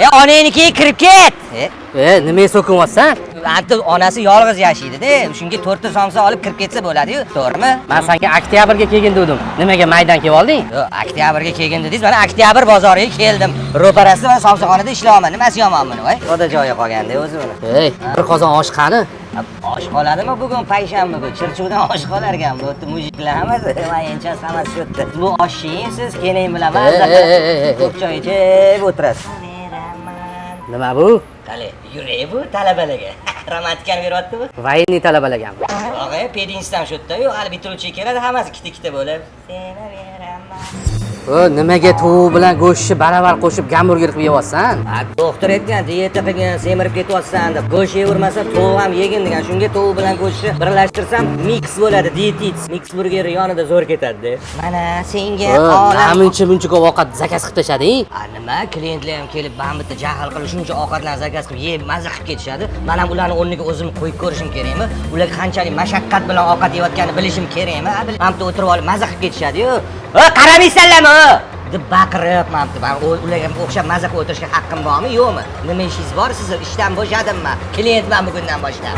Onaniki kirib ket. Nimaga so'kinyapsan? Hatto onasi yolg'iz yashaydi-da. Shunga 4 ta somsa olib kirib ketsa bo'ladi-yu, to'g'rimi? Men senga oktyabrga kelgin dedim. Nimaga maydan kelib olding? Yo'q, oktyabrga kelgin dedingiz. Mana oktyabr bozoriga keldim. Ro'parasida mana somsaxonada ishlayapman. Nimasi yomon buni, voy? Xudo joyi qolganda o'zi buni. Bir qozon osh qani? Osh qoladimi bugun payshanba bu? Chirchuvdan osh qolarkan. Bu yerda mujiklar hammasi, mayenchas hammasi shu yerda. Bu osh yeying siz, keling bilaman. Ko'p choy ichib o'tirasiz. Nima bu? Qale, yuray bu talabalarga. Romantikani beryapti-mi? Voyinniy talabalargami? Og'a, pedinstdan shu yerda-yu, hali bitiruvchi keladi, hammasi ikkita bo'lib. Seni beraman. Nimaga tovuq bilan go'shtni baravar qo'shib gamburger qilib yeyapsan? Doktor aytgan, diyeta qilgin, semirib ketyapsan deb. Go'sht yevermasa tovuq ham yegin degan. Shunga tovuq bilan go'shtni birlashtirsam mix bo'ladi, dietetix. Mix burger yonida zo'r ketadi-da. Mana senga Namuncha buncha ko'p ovqat zakaz qilib tashlading? Nima? Klientlar ham kelib, "Men bitta jahl qilib shuncha ovqatlarni zakaz qilib yeb, maza qilib ketishadi. Men ham ularni o'rniga o'zim qo'yib ko'rishim kerakmi? Ular qanchalik mashaqqat bilan ovqat yeyotganini bilishim kerakmi? Hamda o'tirib olib maza qilib ketishadi-yu. Qaramaysanlarmi? deb baqiryapman. Men ularga o'xshab maza qilib o'tirishga haqqim bormi, yo'qmi? Nima ishingiz bor sizlar? Ishdan bo'shadimmi? Klientman bugundan boshlab.